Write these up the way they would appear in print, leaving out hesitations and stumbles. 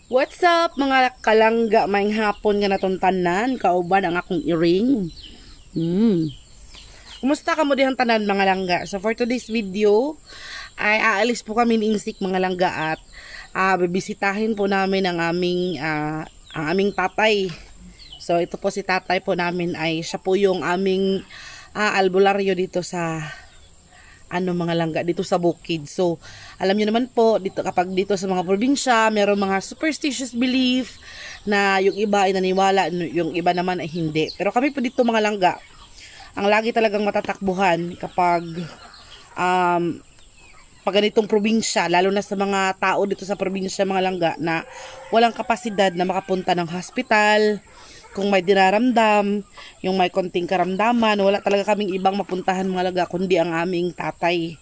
What's up mga kalangga, maing hapon nga natuntanan, kauban ang akong iring. Kumusta ka mo dihang tanan mga langga? So for today's video, ay aalis po kami ni Insik mga langga at bibisitahin po namin ang aming tatay. So ito po si tatay po namin ay siya po yung aming albularyo dito sa mga langga dito sa bukid. So, alam niyo naman po, dito kapag dito sa mga probinsya, mayroong mga superstitious belief na yung iba ay naniwala, yung iba naman ay hindi. Pero kami po dito mga langga, ang lagi talagang matatakbuhan kapag pag ganitong probinsya, lalo na sa mga tao dito sa probinsya mga langga na walang kapasidad na makapunta ng hospital, kung may dinaramdam, yung may konting karamdaman, wala talaga kaming ibang mapuntahan mga langga kundi ang aming tatay.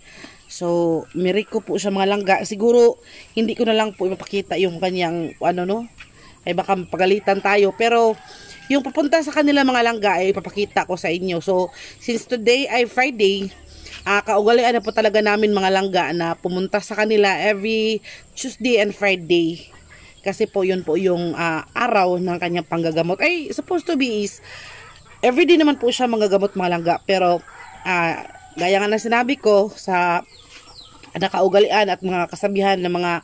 So, miriko po siya mga langga. Siguro, hindi ko na lang po ipapakita yung kanyang, ay baka pagalitan tayo. Pero, yung papunta sa kanila mga langga ay ipapakita ko sa inyo. So, since today ay Friday, kaugalian na po talaga namin mga langga na pumunta sa kanila every Tuesday and Friday. Kasi po yun po yung araw ng kanyang panggagamot. Ay, supposed to be is, everyday naman po siya manggagamot mga langga. Pero, gaya nga na sinabi ko sa nakaugalian at mga kasabihan ng mga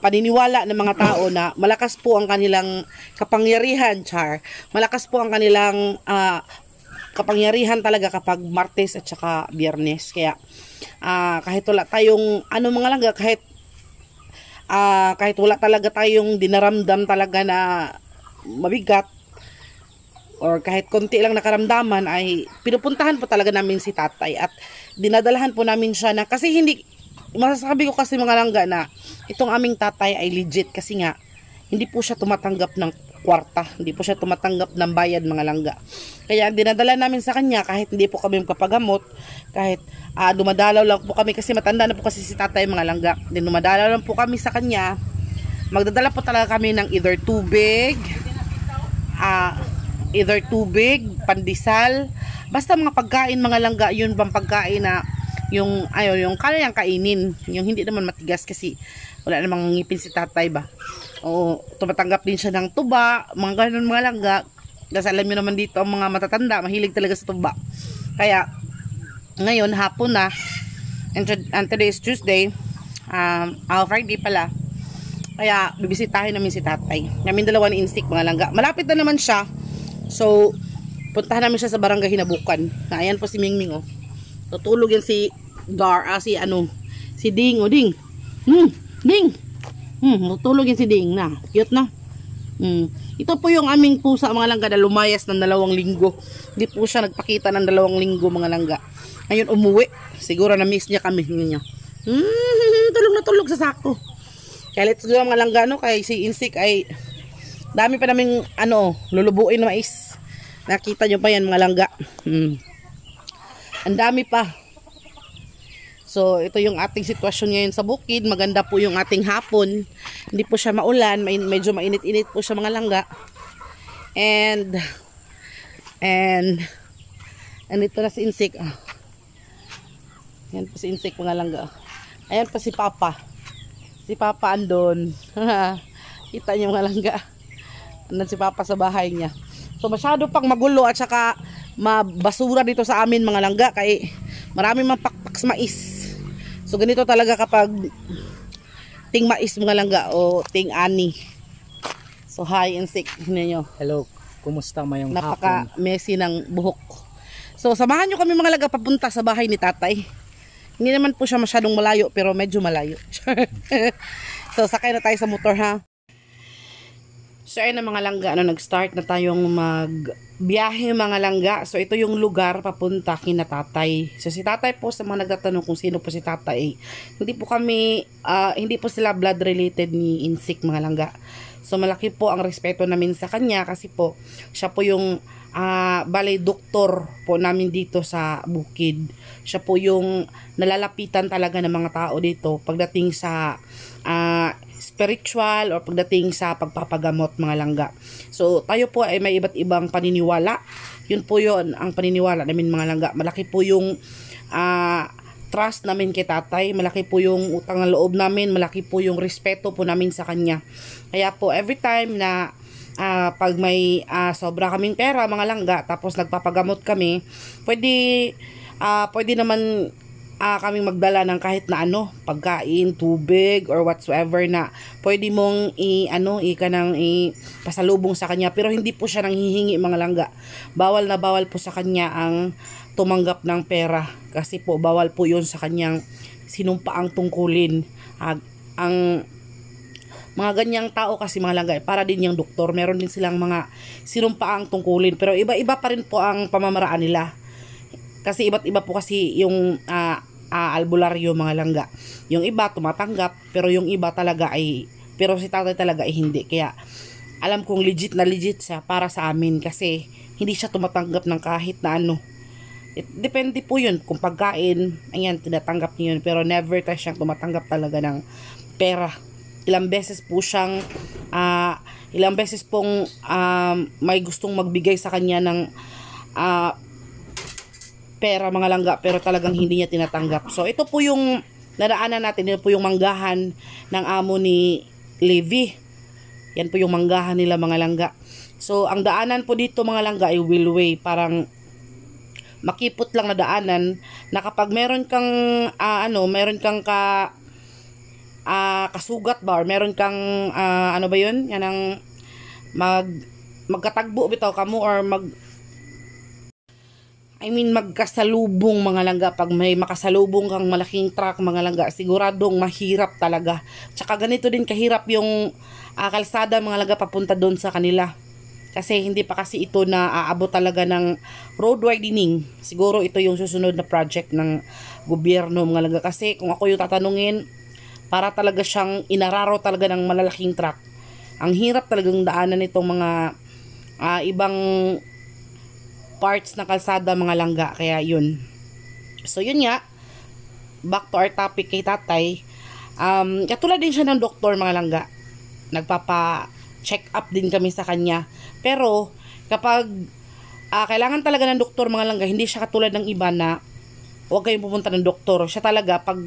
paniniwala ng mga tao na malakas po ang kanilang kapangyarihan, malakas po ang kanilang kapangyarihan talaga kapag Martes at saka Biyernes. Kaya, kahit wala tayong, mga langga, kahit wala talaga tayong dinaramdam talaga na mabigat or kahit konti lang nakaramdaman ay pinupuntahan po talaga namin si tatay at dinadalahan po namin siya na kasi hindi masasabi ko kasi mga langga na itong aming tatay ay legit kasi nga hindi po siya tumatanggap ng kwarta, hindi po siya tumatanggap ng bayad mga langga. Kaya dinadala namin sa kanya kahit hindi po kami magpapagamot, kahit dumadalaw lang po kami kasi matanda na po kasi si tatay mga langga. Then dumadalaw lang po kami sa kanya. Magdadala po talaga kami ng either tubig, pandesal, basta mga pagkain mga langga, yun bang pagkain na yung kayang kainin, yung hindi naman matigas kasi wala namang ngipin si tatay ba. O tumatanggap din siya ng tuba, mga ganun mga langga. Kasi alam nyo naman dito ang mga matatanda, mahilig talaga sa tuba. Kaya, ngayon, hapon na, and today is Tuesday, Friday pala. Kaya, bibisitahin namin si tatay. Namin dalawa ni Insik, mga langga. Malapit na naman siya. So, puntahan namin siya sa barangay Hinabukan. Na ayan po si Mingming, oh. Tutulog yan si si Ding, oh, Ding. Ding! Tutulog yan si Ding na. Cute na. Ito po yung aming pusa mga langga na lumayas ng 2 linggo. Hindi po siya nagpakita ng 2 linggo mga langga. Ngayon umuwi. Siguro na miss niya kami. Tulog na tulog sa sako. Kaya let's go mga langga, no? Kaya si Insik ay dami pa naming lulubuin na mais. Nakita nyo pa yan mga langga. Ang dami pa. So, ito yung ating sitwasyon ngayon sa bukid. Maganda po yung ating hapon. Hindi po siya maulan. Medyo mainit-init po siya mga langga. And ito na si Insik. Ayan po si Insik mga langga. Ayan pa si Papa. Si Papa andon. Kita niyo mga langga. Andun si Papa sa bahay niya. So, masyado pang magulo at saka mabasura dito sa amin mga langga. Kaya marami mang pakpak sa mais. So ganito talaga kapag ting mais mga langga o ting ani. So hi Insik ninyo. Hello, kumusta mayong hapon? Napaka messy ng buhok. So samahan nyo kami mga langga papunta sa bahay ni tatay. Hindi naman po siya masyadong malayo pero medyo malayo. So sakay na tayo sa motor ha. So ayun na mga langga, nag-start na tayong magbiyahe mga langga. So ito yung lugar papunta kina tatay. So si tatay po, sa mga nagtatanong kung sino po si tatay, hindi po sila blood related ni Insik mga langga. So malaki po ang respeto namin sa kanya kasi po siya po yung balay doktor po namin dito sa bukid. Siya po yung nalalapitan talaga ng mga tao dito pagdating sa spiritual o pagdating sa pagpapagamot mga langga. So tayo po ay may iba't ibang paniniwala. Yun po yun ang paniniwala namin mga langga. Malaki po yung trust namin kay tatay, malaki po yung utang na loob namin, malaki po yung respeto po namin sa kanya. Kaya po every time na pag may sobra kaming pera mga langga, tapos nagpapagamot kami, pwede naman kaming magdala ng kahit na ano, pagkain, tubig, or whatsoever na pwede mong pasalubong sa kanya. Pero hindi po siya nanghihingi mga langga. Bawal na bawal po sa kanya ang tumanggap ng pera. Kasi po, bawal po yun sa kanyang sinumpaang tungkulin. Ang mga ganyang tao kasi mga langga, para din yung doktor, meron din silang mga sinumpaang tungkulin. Pero iba-iba pa rin po ang pamamaraan nila. Kasi iba't iba po kasi yung albularyo mga langga. Yung iba tumatanggap, pero yung iba talaga pero si tatay talaga ay hindi. Kaya alam kong legit na legit siya para sa amin kasi hindi siya tumatanggap ng kahit na ano. Depende po yun kung pagkain, ayan, tinatanggap niya yun. Pero never tayo siyang tumatanggap talaga ng pera. Ilang beses pong may gustong magbigay sa kanya ng pera mga langga, pero talagang hindi niya tinatanggap. So ito po yung nadaanan natin, ito po yung manggahan ng amo ni Levi. Yan po yung manggahan nila mga langga. So ang daanan po dito mga langga ay wheelway, parang makipot lang na daanan na kapag meron kang kasugat ba, or meron kang ano ba yun, yan ang magkatagbo bitaw kamo, or magkasalubong mga langga. Pag may makasalubong kang malaking truck mga langga, siguradong mahirap talaga. Tsaka ganito din kahirap yung kalsada mga langga papunta doon sa kanila. Kasi hindi pa kasi ito na aabot talaga ng road widening. Siguro ito yung susunod na project ng gobyerno mga langga. Kasi kung ako yung tatanungin, para talaga siyang inararo talaga ng malalaking truck. Ang hirap talagang daanan nitong mga ibang parts na kalsada mga langga. Kaya yun. So yun nga, back to our topic kay tatay. Katulad din siya ng doktor mga langga. Nagpapa-check up din kami sa kanya. Pero kapag kailangan talaga ng doktor mga langga, hindi siya katulad ng iba na huwag kayong pupunta ng doktor. Siya talaga pag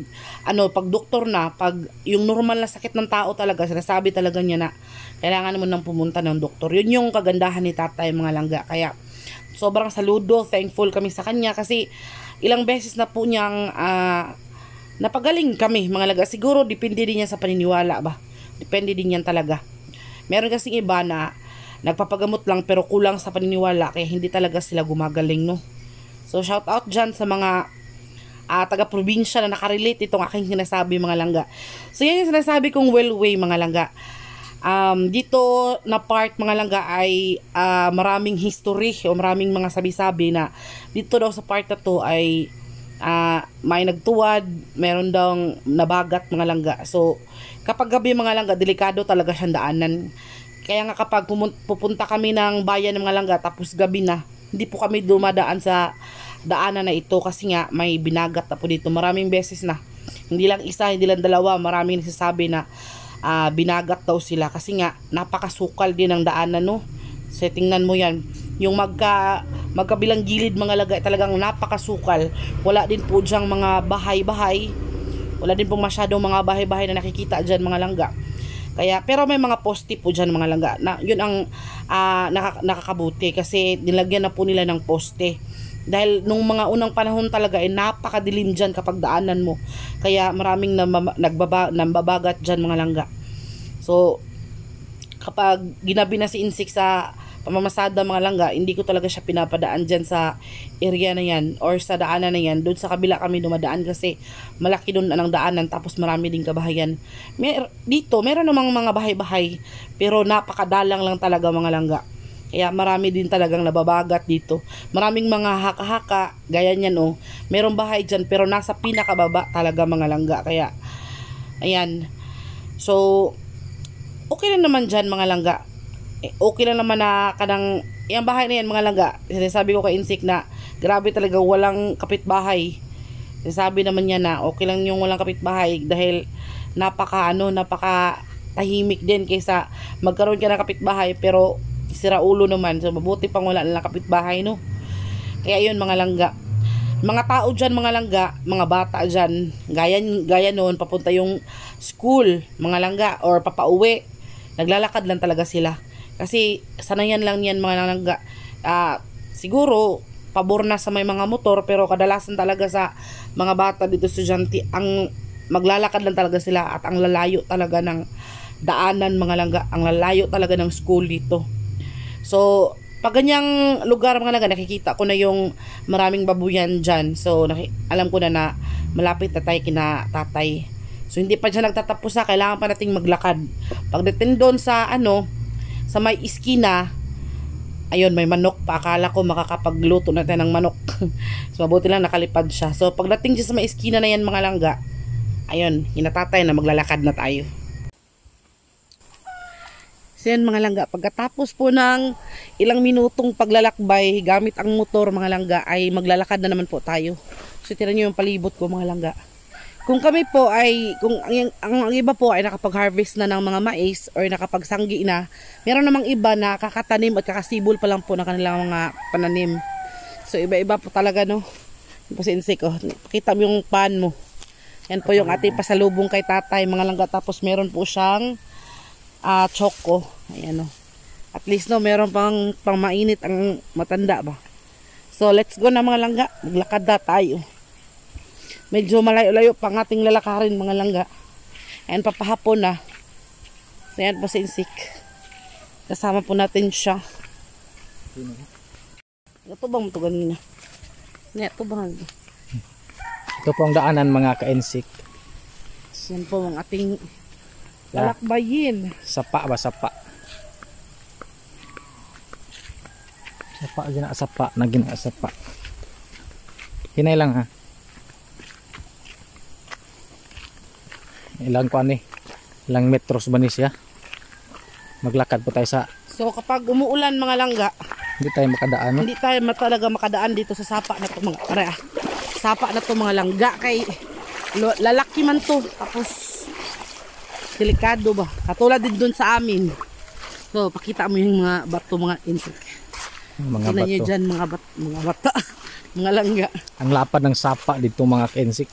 doktor na, pag yung normal na sakit ng tao talaga, sinasabi talaga niya na kailangan mo nang pumunta ng doktor. Yun yung kagandahan ni tatay mga langga. Kaya sobrang saludo, thankful kami sa kanya kasi ilang beses na po niyang napagaling kami mga langga. Siguro depende din yan sa paniniwala ba. Depende din yan talaga. Meron kasing iba na nagpapagamot lang pero kulang sa paniniwala kaya hindi talaga sila gumagaling, no. So shout out dyan sa mga taga-probinsya na nakarelate itong aking sinasabi mga langga. So yan yung sinasabi kong wellway mga langga. Dito na part mga langga ay maraming history o maraming mga sabi-sabi na dito daw sa part na to ay may nagtuwad, meron daw nabagat mga langga. So kapag gabi mga langga, delikado talaga siyang daanan. Kaya nga kapag pupunta kami ng bayan ng mga langga tapos gabi na, hindi po kami dumadaan sa daanan na ito kasi nga may binagat na po dito. Maraming beses na, hindi lang isa, hindi lang dalawa, maraming nagsasabi na binagat daw sila kasi nga napakasukal din ang daanan, no. So tingnan mo yan, yung magkabilang gilid mga langga talagang napakasukal. Wala din po dyang mga bahay-bahay, wala din po masyadong mga bahay-bahay na nakikita dyan mga langga. Kaya, pero may mga poste po dyan mga langga na yun ang nakakabuti kasi nilagyan na po nila ng poste. Dahil nung mga unang panahon talaga ay napakadilim dyan kapag daanan mo. Kaya maraming nambabagat dyan mga langga. So kapag ginabi na si Insik sa pamamasada mga langga, hindi ko talaga siya pinapadaan dyan sa area na yan or sa daanan na yan. Doon sa kabila kami dumadaan kasi malaki doon ang daanan tapos marami din kabahayan. Dito meron namang mga bahay-bahay pero napakadalang lang talaga mga langga. Kaya marami din talagang nababagat dito. Maraming mga haka-haka, gaya niyan oh. Merong bahay dyan pero nasa pinakababa talaga mga langga. Kaya, ayan. So, okay lang naman dyan mga langga. Okay lang naman na kanang, yung bahay na yan mga langga. Sinasabi ko kay Insik na, grabe talaga walang kapitbahay. Sinasabi naman niya na, okay lang yung walang kapitbahay dahil napaka tahimik din kaysa magkaroon ka ng kapitbahay pero sira ulo naman. So mabuti pang wala lang kapitbahay, no. Kaya yun mga langga, mga tao dyan, mga langga, mga bata dyan, gaya noon, papunta yung school, mga langga, or papauwi, naglalakad lang talaga sila. Kasi sanayan lang yan mga langga. Siguro, pabor na sa may mga motor, pero kadalasan talaga sa mga bata dito estudyante, ang maglalakad lang talaga sila at ang lalayo talaga ng daanan mga langga, ang lalayo talaga ng school dito. So, pag ganyang lugar mga langga, nakikita ko na yung maraming babuyan dyan. So, alam ko na malapit na tayo kina tatay. So, hindi pa dyan nagtatapos na, kailangan pa nating maglakad. Pagdating doon sa sa may iskina, ayun, may manok pa. Akala ko makakapagluto na tayo ng manok. So, mabuti lang nakalipad siya. So, pagdating dyan sa may iskina na yan mga langga, ayun, hinatatay na maglalakad na tayo. So yan mga langga, pagkatapos po ng ilang minutong paglalakbay gamit ang motor mga langga, ay maglalakad na naman po tayo. So tira nyo yung palibot ko mga langga. Kung kami po ay, kung ang iba po ay nakapag-harvest na ng mga mais or nakapagsanggi na, meron namang iba na kakatanim at kakasibol pa lang po ng kanilang mga pananim. So iba-iba po talaga, no? Po si Insik, oh. Pakita mo yung pan mo. Yan po yung ating pasalubong kay tatay mga langga. Tapos meron po siyang choco. Ayan, oh. At least, no, meron pang mainit ang matanda ba. So let's go na mga langga. Maglakad na tayo. Medyo malayo-layo pang ating lalakarin mga langga. Ayan, papahapon na. So yan po si Insik. Kasama po natin siya. Ito bang ito ganina? Ito bang? Ito po ang daanan mga ka-insik. Yan po ang ating lalakbayin. Sapa ba? Sapa. Sapa, ginasapa. Naginasapa. Hinay lang ha. Ilang kuan eh. Ilang metros ba ni siya? Maglakad po tayo sa... So kapag umuulan mga langga, Hindi tayo makadaan. No? hindi tayo talaga makadaan dito sa sapa na to mga sapa na to mga langga kay lalaki man to. Tapos delikado ba? Katulad din dun sa amin. So pakita mo yung mga bato mga insect. Mga Tingnan nyo bato. dyan mga bata. Mga langga. Ang lapad ng sapa dito mga ka-insik.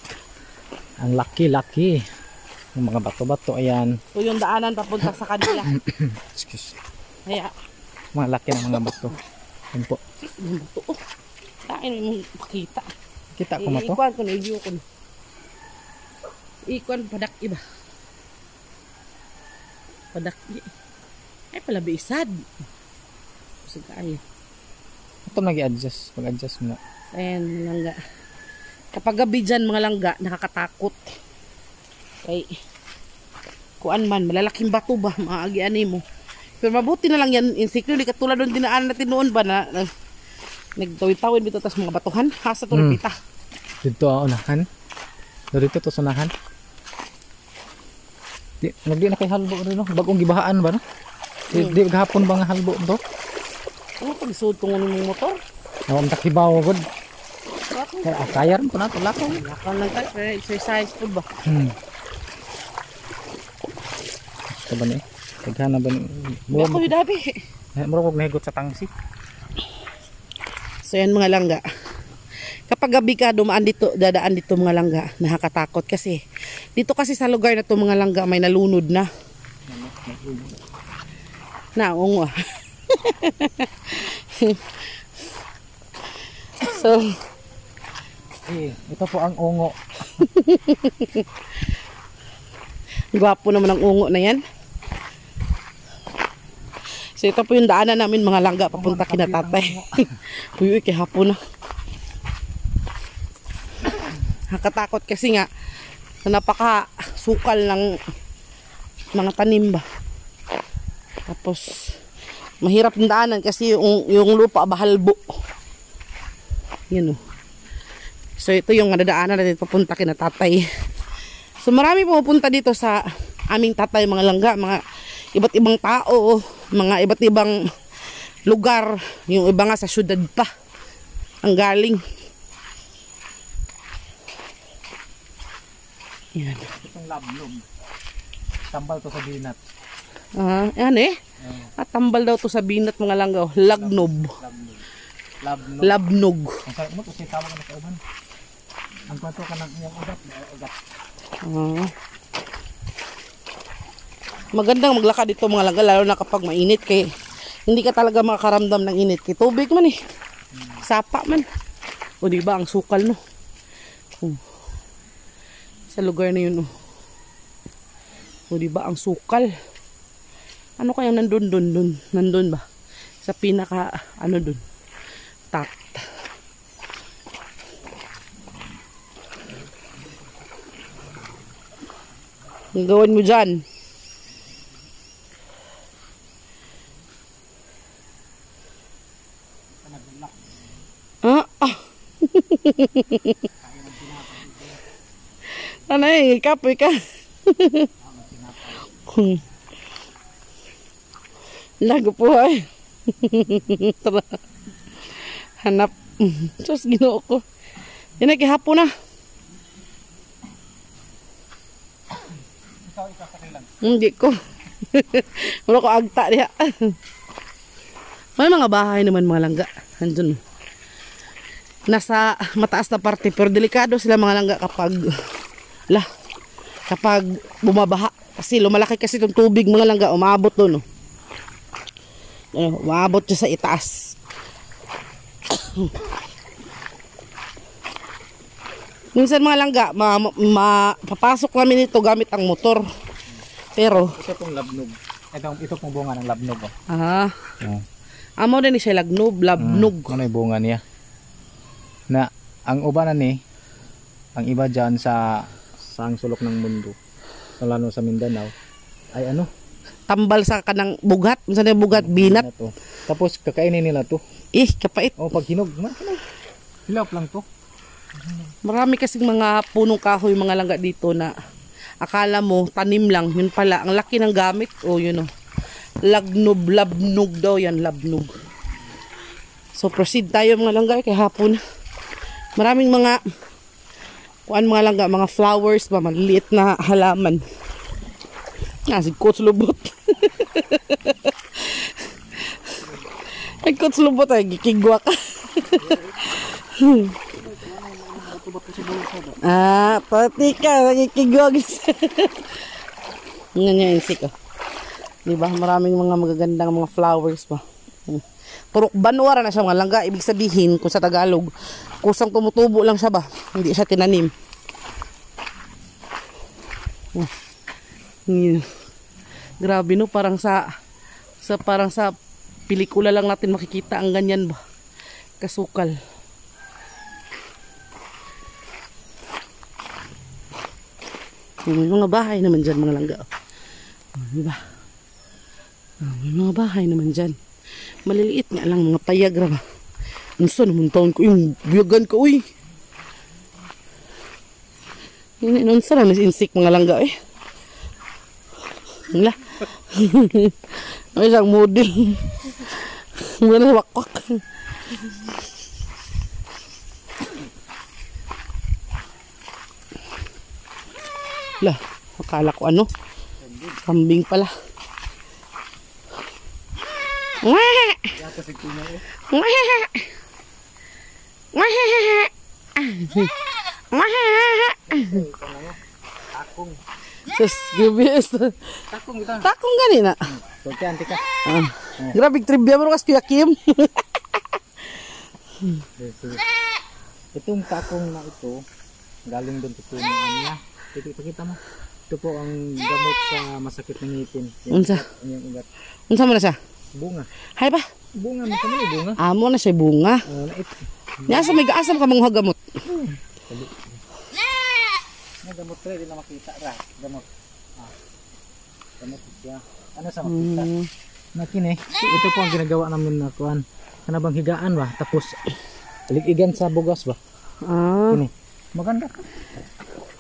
Ang laki-laki. Yung mga bato-bato. Ayan. So yung daanan papunta sa kanila. Excuse. Kaya Mga laki ng mga bato. Ayan po. yung bato. Oh, kain mo pakita. Kita ko mo to. Ikuan ko na iyo ko. Ikuan padak iba. Padak ay pala bisad. Sige ay. Ito nag-i-adjust. Pag-adjust mo na. Ayan langga. Kapag gabi dyan mga langga, nakakatakot. Kay kuan man, malalaking bato ba, mga agiani mo. Pero mabuti na lang yan, insiklo, di katulad doon dinaan natin noon ba na nagtawid-tawid dito tas mga batuhan, hasa to repita. Dito ang unahan. Dito to sa unahan. Nagdi na kay halbo rin no? Bagong gibahaan ba no? Di gahapon ba nga halbo to? Ano pag suod tong mong motor? Nawang takibaw gud. Bakit? Kaya rin po nato lakaw. Lakaw lang tayo, pero exercise po ba? Ito ba ni? Taghana ba ni? Ako yung dabi. Murag kog nahigot sa tangsi. So yan mga langga. Kapag gabi ka dadaan dito mga langga, nakakatakot kasi dito kasi sa lugar na to mga langga may nalunod na. Naong So Ito po ang ungo. gwapo naman ang ungo na yan. So ito po yung daanan namin mga langga papunta kina tatay. Uy, hapon na. Nakatakot kasi nga napaka sukal ng mga tanim ba. Tapos mahirap yung daanan kasi yung lupa bahalbo. Yan o. So ito yung nadadaanan natin papunta kina tatay. So marami pumupunta dito sa aming tatay mga langga, mga iba't ibang tao, mga iba't ibang lugar, yung iba nga sa syudad pa ang galing. Yan. Itong lablob. Tambal to sa binat. Yan eh. At tambal daw to sa binat mga langga, lagnob. Labnog. Labnog. Ang sarap mo kasi tawag na sa uban. Ang kwanto ka ng iyang ugat. Ugat. Ah. Magandang maglakad dito mga langga, lalo na kapag mainit, kay hindi ka talaga makakaramdam ng init. Kay tubig man eh. Sapa man. O diba ang sukal no. Sa lugar na yun oh. O diba ang sukal. Ano kayang nandun ba? Sa pinaka ano dun. Tat. Ang gawin mo dyan. Anay, kapoy ka. Lago po ay. Tara. Hanap. Sus, ginoo ko. Yan ay, kihapon na. Hindi ko. Wala ko agta diha. May mga bahay naman mga langga. Andun. Nasa mataas na parte. Pero delikado sila mga langga kapag bumabaha. Kasi lumalaki kasi itong tubig mga langga. Umabot doon. Umabot siya sa itaas. Minsan mga langga, papasok namin ito gamit ang motor. Pero Ito pong labnog. Ito pong bunga ng labnog. Amo din siya labnog. Ano yung bunga niya? Na ang ubanan ni ang iba dyan sa ang sulok ng mundo, lalo sa Mindanao, ay ano? Tambal sa kanang bugat. Minsan yung bugat, binat. To. Tapos kakainin nila to. Kapait. Pag hinog, hilap lang to. Marami kasing mga punong kahoy mga langga dito na akala mo tanim lang, yun pala ang laki ng gamit. Yun labnog daw yan, labnog. So proceed tayo mga langga kay hapon. Maraming mga mga langga, mga flowers ba, maliliit na halaman. Si Coach Lubot. Ay Coach Lubot ay gikigwa ka. Pati ka, nagkikigwag. Yan yung insik. Diba? Maraming mga magagandang mga flowers pa. Purok banwara na siya mga langga. Ibig sabihin, kung sa Tagalog, kusang tumutubo lang siya ba? Hindi siya tinanim. Grabe no, parang sa pelikula lang natin makikita ang ganyan ba? Kasukal. May mga bahay naman dyan mga langga. Diba? May mga bahay naman dyan. Maliliit nga lang mga payagra ba. Unsa naman taon ko yung biyagan ko uy. Unsa na insik mga langga eh. Wala. Ay isang model. Wala wakwak. Lah, akala ko ano? Kambing pala. Takong. Sus, gibis. Takong ito. Takong gani na. Sulti antika. Grabe trivia mo kasi Kuya Kim. Itong takong na ito, galing doon po ng ano niya. Pakita mo. Ito po ang gamot sa masakit ng ngipin. Unsa? Yung ugat. Unsa man na siya? Bunga. Hay ba? Bunga, mo kami bunga. Amo na siya bunga. Nya sa may gaasam ka mga gamot. May gamot rin, hindi na makita ra. Gamot. Gamot siya. Ano sa makita? Nakin eh. Ito po ang ginagawa namin na kuan. Ano bang higaan ba? Tapos ligigan sa bugas ba? Kini. Maganda ka.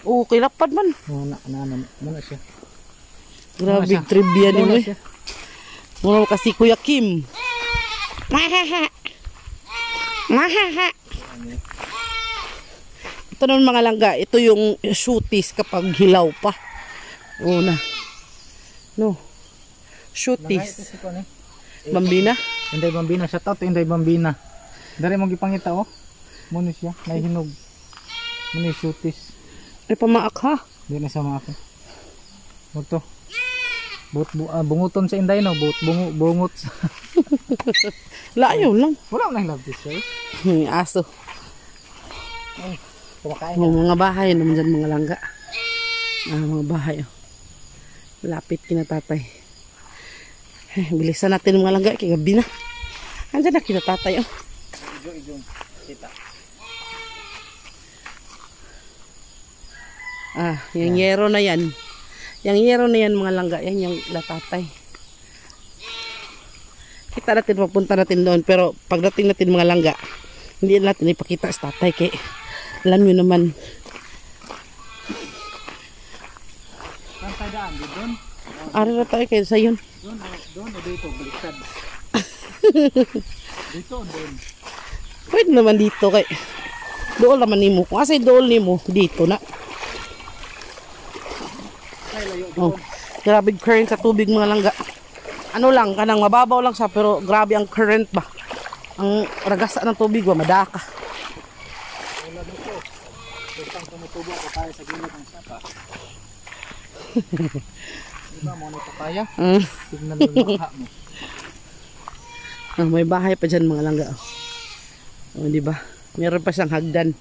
Kilapad man. Muna siya. Grabe trivia ni mo. Muna kasi Kuya Kim. Ito naman mga langga, ito yung shooties kapag hilaw pa. No. Shooties. Bambina? Inday Bambina, shout out to Inday Bambina. Dari mong gipangita oh. Muna siya, nahihinog. Muna yung shooties. Ay pamaak ha. Di na sama ako. Ito. Bunguton sa Inday no, bungot. Layo lang. Wala na love this eh. Aso. Ay, kumakain Yung mga bahay naman dyan, mga langga. Mga bahay. Oh. Lapit kina tatay. Bilisan natin mga langga. Kaya gabi na. Andyan na kina tatay. Oh. Ijo, kita. Yung yero na yan. Yung yero na yan mga langga. Yan yung latatay. Kita natin, papunta natin doon. Pero pagdating natin mga langga, hindi natin ipakita sa tatay. Kaya alam nyo naman. Saan tayo daan? Doon? Ara na tayo kayo sa yun. Doon o dito? Baliktad. Dito o doon? Pwede naman dito kay. Doon naman ni mo. Kung asay doon ni mo, dito na. Oh, grabe current sa tubig mga langga. Ano lang, kanang mababaw lang siya pero grabe ang current ba. Ang ragasa ng tubig ba, madaka. Wala dito. Bastang tumutubo ako tayo sa gilid ng sapa. Diba mo na papaya? Tignan mo yung mukha mo. May bahay pa dyan mga langga. Oh, di ba? Meron pa siyang hagdan.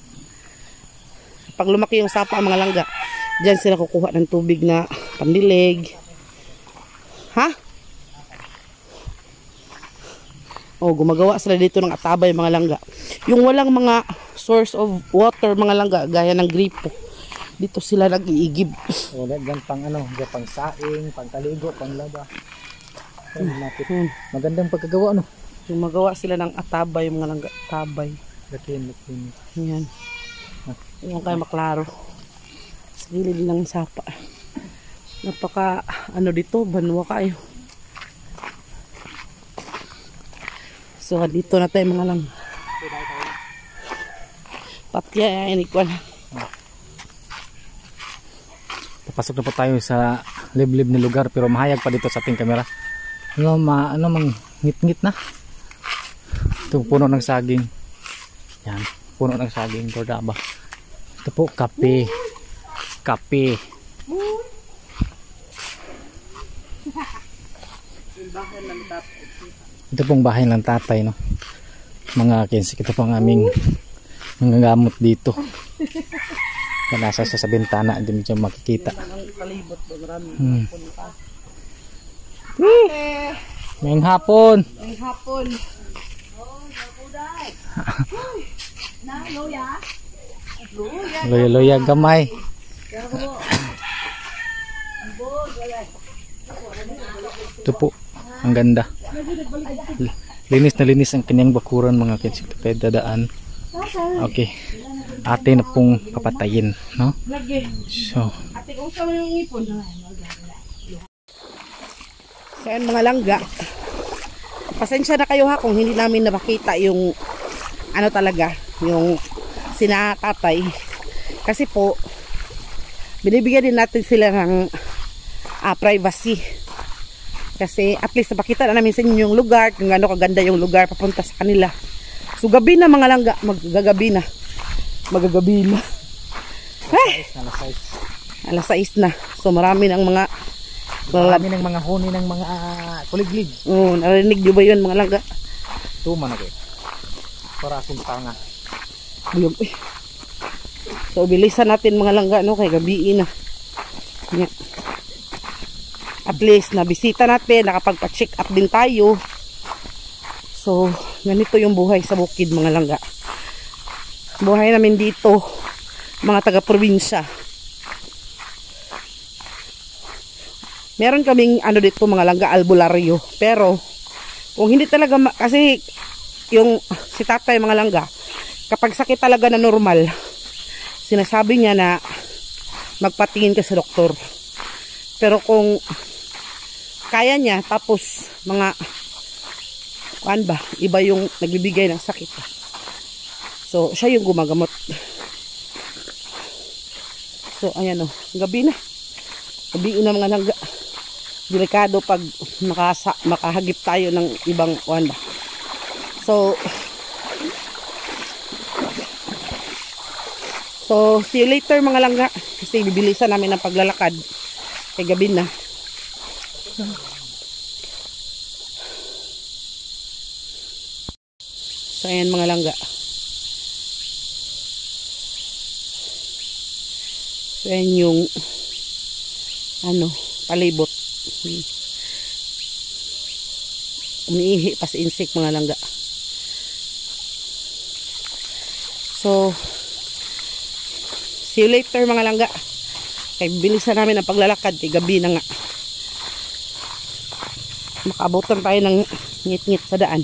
Pag lumaki yung sapa mga langga, dyan sila kukuha ng tubig na pandilig. Ha? Oh, gumagawa sila dito ng atabay mga langga. Yung walang mga source of water mga langga, gaya ng gripo. Dito sila nag-iigib. Wala dyan pang ano, dyan pang saing, pang kaligo, pang laba. Magandang pagkagawa no. Gumagawa sila ng atabay mga langga. Atabay. Lakin. Yan. Yan kayo maklaro. Sa gilid ng sapa. Napaka ano dito, banwa kayo. So dito na tayo mga lang. Patya yan ikuan. Papasok na po tayo sa liblib na lugar pero mahayag pa dito sa ating kamera. Ano mang ngit-ngit na. Ito puno ng saging. Yan, puno ng saging Cordaba. Ito po kape. Kape. Ito pong bahay ng tatay no. Mga kinsik, ito pong aming mga gamot dito. Nasa sa bintana, hindi mo siya makikita. Ngayong hapon. Ngayong hapon. Loya-loya gamay. Ito po, ang ganda. Linis na linis ang kanyang bakuran mga kinsik. Ito kayo dadaan. Okay. Ate na pong papatayin, no? So, Ate, kung saan yung ipon? So, yan mga langga. Pasensya na kayo ha kung hindi namin napakita yung ano talaga, yung sinatatay. Kasi po, binibigyan din natin sila ng privacy. Kasi at least napakita na namin sa inyo yung lugar, kung gaano kaganda yung lugar papunta sa kanila. So, gabi na mga langga, magagabi na. Magagabi na. Alas 6 na. So marami ng mga huni ng mga kuliglig. Oo, narinig nyo ba yun mga langga? Tuman ako. Para akong tanga. So bilisan natin mga langga no, kay gabi na. Yan. At least na bisita natin, nakapagpa-check up din tayo. So ganito yung buhay sa bukid mga langga. Buhay namin dito, mga taga-probinsya. Meron kaming ano dito mga langga, albularyo. Pero kung hindi talaga kasi yung si tatay mga langga, kapag sakit talaga na normal, sinasabi niya na magpatingin ka sa doktor. Pero kung kaya niya, tapos mga iba yung nagbibigay ng sakit. So, siya yung gumagamot. So, ayan o. Gabi na. Gabi na mga langga. Delikado pag makahagip tayo ng ibang wanda. So, So, see you later mga langga. Kasi bibilisan namin ang paglalakad. Kay gabi na. So, ayan mga langga. So, ayan yung palibot. Umiihi pa sa insect mga langga. So, see you later mga langga. Kaya bilisan namin ang paglalakad. Kaya gabi na nga. Makaabutan tayo ng ngit-ngit sa daan.